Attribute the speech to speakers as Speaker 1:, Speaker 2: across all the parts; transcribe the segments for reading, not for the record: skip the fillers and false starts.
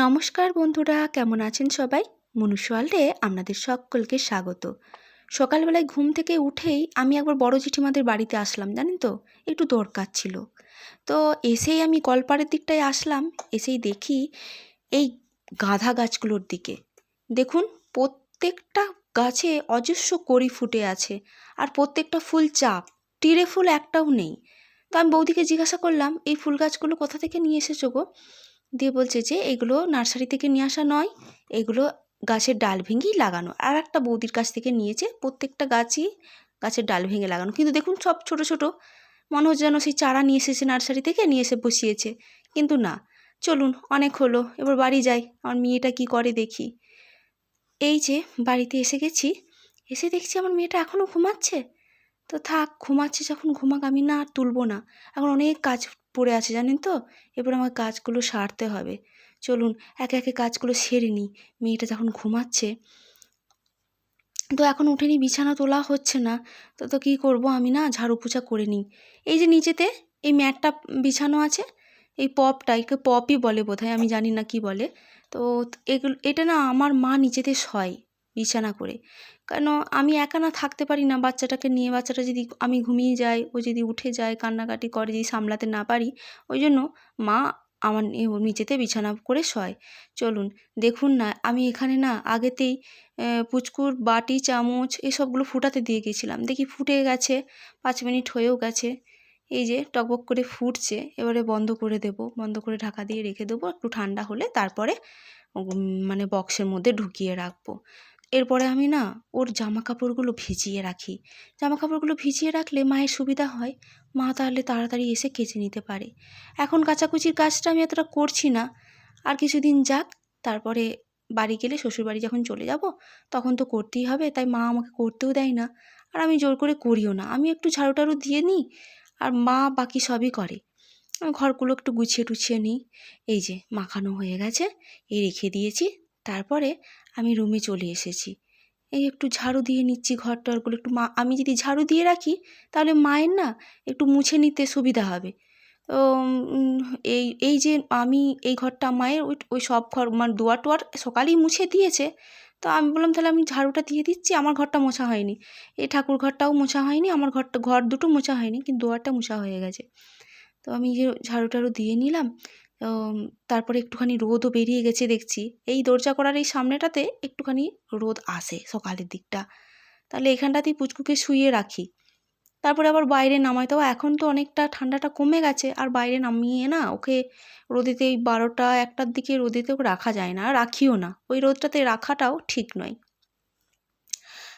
Speaker 1: নমস্কার বন্ধুরা, কেমন আছেন সবাই? মনুষ্য ওয়ার্ল্ডে আপনাদের সকলকে স্বাগত। সকালবেলায় ঘুম থেকে উঠেই আমি একবার বড় জেঠিমাদের বাড়িতে আসলাম, জানেন তো, একটু দরকার ছিল। তো এসেই আমি কলপাড়ের দিকটায় আসলাম, এসেই দেখি এই গাঁদা গাছগুলোর দিকে দেখুন, প্রত্যেকটা গাছে অজস্র কড়ি ফুটে আছে, আর প্রত্যেকটা ফুল চাপ, টিরে ফুল একটাও নেই। তো আমি বৌদিকে জিজ্ঞাসা করলাম, এই ফুল গাছগুলো কোথা থেকে নিয়ে এসেছো গো? দিয়ে বলছে যে এগুলো নার্সারি থেকে নিয়ে আসা নয়, এগুলো গাছের ডাল ভেঙেই লাগানো। আর একটা বৌদির কাছ থেকে নিয়েছে, প্রত্যেকটা গাছই গাছের ডাল ভেঙে লাগানো, কিন্তু দেখুন সব ছোট ছোট, মনে হচ্ছে যেন সেই চারা নিয়ে এসেছে নার্সারি থেকে, নিয়ে এসে বসিয়েছে। কিন্তু না, চলুন অনেক হলো, এবার বাড়ি যাই, আমার মেয়েটা কি করে দেখি। এই যে বাড়িতে এসে গেছি, এসে দেখছি আমার মেয়েটা এখনও ঘুমাচ্ছে। তো থাক, ঘুমাচ্ছে যখন ঘুমাক, আমি না আর তুলব না। এখন অনেক কাজ পড়ে আছে জানেন তো, এবার আমার কাজগুলো সারতে হবে। চলুন একে একে কাজগুলো সেরে নিই। মেয়েটা যখন ঘুমাচ্ছে, তো এখন উঠে নিই, বিছানা তোলা হচ্ছে না। তো কী করব, আমি না ঝাড়ু পোছা করে নিই। এই যে নিচেতে এই ম্যাটটা বিছানো আছে, এই পপটা, একে পপই বলে বোধহয়, আমি জানি না কি বলে। তো এটা না আমার মা নিচেতে শয় বিছানা করে, কেন আমি একা না থাকতে পারি না বাচ্চাটাকে নিয়ে। বাচ্চাটা যদি আমি ঘুমিয়ে যাই, ও যদি উঠে যায়, কান্নাকাটি করে, যদি সামলাতে না পারি, ওই জন্য মা আমার নিচেতে বিছানা করে শয়। চলুন দেখুন না, আমি এখানে না আগেতেই পুচকুর বাটি চামচ এসবগুলো ফুটাতে দিয়ে গেছিলাম, দেখি ফুটে গেছে, 5 মিনিট হয়েও গেছে। এই যে টকবক করে ফুটছে, এবারে বন্ধ করে দেব, বন্ধ করে ঢাকা দিয়ে রেখে দেবো, একটু ঠান্ডা হলে তারপরে মানে বক্সের মধ্যে ঢুকিয়ে রাখবো। এরপরে আমি না ওর জামা কাপড়গুলো ভিজিয়ে রাখি। জামা কাপড়গুলো ভিজিয়ে রাখলে মায়ের সুবিধা হয়, মা তাহলে তাড়াতাড়ি এসে কেচে নিতে পারে। এখন কাচাকুচির কাজটা আমি এতটা করছি না, আর কিছুদিন যাক, তারপরে বাড়ি গেলে, শ্বশুরবাড়ি যখন চলে যাব, তখন তো করতেই হবে, তাই মা আমাকে করতেও দেয় না, আর আমি জোর করে করিও না। আমি একটু ঝাড়ু টাড়ু দিয়ে নিই, আর মা বাকি সবই করে। আমি ঘরগুলো একটু গুছিয়ে টুছিয়ে নিই। এই যে মাখানো হয়ে গেছে, এই রেখে দিয়েছি। তারপরে আমি রুমে চলে এসেছি, এই একটু ঝাড়ু দিয়ে নিচ্ছি ঘর টরগুলো একটু। আমি যদি ঝাড়ু দিয়ে রাখি, তাহলে মায়ের না একটু মুছে নিতে সুবিধা হবে। তো এই এই যে আমি এই ঘরটা মায়ের, ওই ওই সব ঘর মানে দুয়ার টুয়ার সকালেই মুছে দিয়েছে। তো আমি বললাম তাহলে আমি ঝাড়ুটা দিয়ে দিচ্ছি, আমার ঘরটা মোছা হয়নি, এই ঠাকুর ঘরটাও মোছা হয়নি, আমার ঘর দুটো মোছা হয়নি, কিন্তু দুয়ারটা মোছা হয়ে গেছে। তো আমি যে ঝাড়ু টাড়ু দিয়ে নিলাম। তো তারপরে একটুখানি রোদও বেরিয়ে গেছে দেখছি, এই দরজা করার এই সামনেটাতে একটুখানি রোদ আসে সকালের দিকটা, তাহলে এখানটাতেই পুচকুকে শুইয়ে রাখি। তারপরে আবার বাইরে নামাই, তাও এখন তো অনেকটা ঠান্ডাটা কমে গেছে, আর বাইরে নামিয়ে না ওকে রোদেতে এই 12টা 1টার দিকে রোদেতেও রাখা যায় না, আর রাখিও না, ওই রোদটাতে রাখাটাও ঠিক নয়।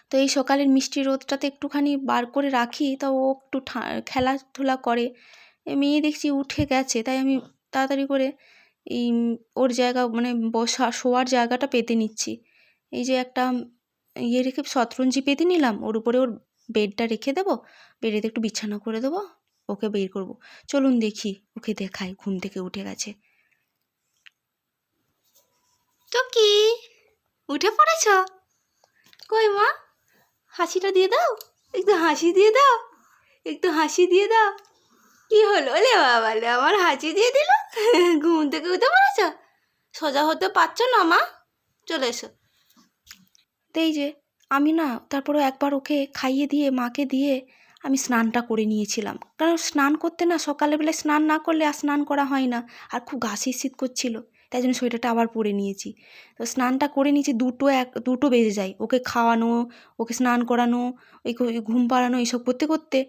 Speaker 1: তো এই সকালের মিষ্টি রোদটাতে একটুখানি বার করে রাখি, তা ও একটু খেলাধুলা করে। মেয়ে দেখছি উঠে গেছে, তাই আমি তাড়াতাড়ি করে এই ওর জায়গা মানে শোয়ার জায়গাটা পেতে নিচ্ছি। এই যে একটা ইয়ে রেখে শতরঞ্জি পেতে নিলাম, ওর উপরে ওর বেডটা রেখে দেবো, বেডেতে একটু বিছানা করে দেবো, ওকে বের করব। চলুন দেখি, ওকে দেখাই, ঘুম থেকে উঠে গেছে। তো কি, উঠে পড়েছ? কই মা, হাসিটা দিয়ে দাও, একটু হাসি দিয়ে দাও, একটু হাসি দিয়ে দাও। কি হলো লে বাবা, লে আমার হাসি দিয়ে দিল। ঘুম থেকে উঠে পড়েছ? সোজা হতে পারছো না মা, চলে এসো। তো এই যে আমি না তারপরে একবার ওকে খাইয়ে দিয়ে, মাকে দিয়ে আমি স্নানটা করে নিয়েছিলাম, কারণ স্নান করতে না, সকালবেলায় স্নান না করলে আর স্নান করা হয় না, আর খুব গা শীত করছিল, তাই জন্য সোয়েটারটা আবার পরে নিয়েছি। তো স্নানটা করে নিয়েছি, দুটো বেজে যায়, ওকে খাওয়ানো, ওকে স্নান করানো, ওই ঘুম পাড়ানো, এইসব করতে করতে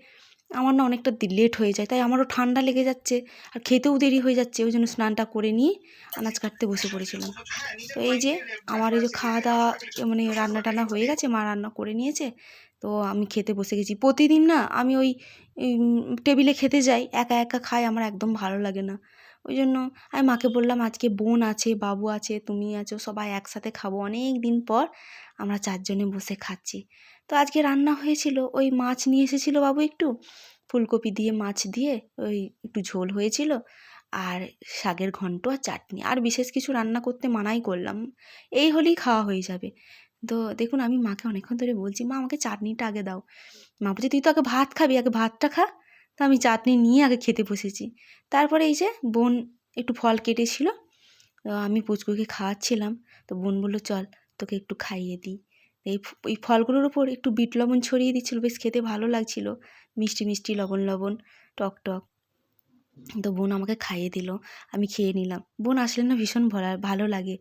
Speaker 1: আমার না অনেকটা লেট হয়ে যায়, তাই আমারও ঠান্ডা লেগে যাচ্ছে, আর খেতেও দেরি হয়ে যাচ্ছে, ওই জন্য স্নানটা করে নিয়ে আনাজ কাটতে বসে পড়েছিলাম। তো এই যে আমার এই যে খাওয়া দাওয়া মানে রান্না টান্না হয়ে গেছে, মা রান্না করে নিয়েছে, তো আমি খেতে বসে গেছি। প্রতিদিন না আমি ওই টেবিলে খেতে যাই, একা একা খাই, আমার একদম ভালো লাগে না। ওই জন্য আমি মাকে বললাম, আজকে বোন আছে, বাবু আছে, তুমি আছো, সবাই একসাথে খাবো, অনেক দিন পর আমরা 4জনে বসে খাচ্ছি। তো আজকে রান্না হয়েছিল, ওই মাছ নিয়ে এসেছিল বাবু একটু, ফুলকপি দিয়ে মাছ দিয়ে ওই একটু ঝোল হয়েছিল, আর শাকের ঘন্ট আর চাটনি, আর বিশেষ কিছু রান্না করতে মানাই করলাম, এই হলেই খাওয়া হয়ে যাবে। তো দেখুন আমি মাকে অনেকক্ষণ ধরে বলছি, মা আমাকে চাটনিটা আগে দাও। মা বলছে তুই তো আগে ভাত খাবি, আগে ভাতটা খা। তো আমি চাটনি নিয়ে আগে খেতে বসেছি। তারপরে এই যে বোন একটু ফল কেটেছিল, আমি পুচকুকে খাওয়াচ্ছিলাম, তো বোন বলল চল তোকে একটু খাইয়ে দিই। এই ফলগুলোর উপর একটু বিট লবণ ছড়িয়ে দিচ্ছিল, বেশ খেতে ভালো লাগছিল, মিষ্টি মিষ্টি লবণ লবণ, টক টক। তো বোন আমাকে খাইয়ে দিল, আমি খেয়ে নিলাম। বোন আসলে না ভীষণ ভালো লাগে,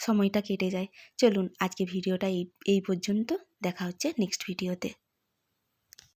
Speaker 1: সময়টা কেটে যায়। চলুন আজকে ভিডিওটা এই পর্যন্ত, দেখা হচ্ছে নেক্সট ভিডিওতে।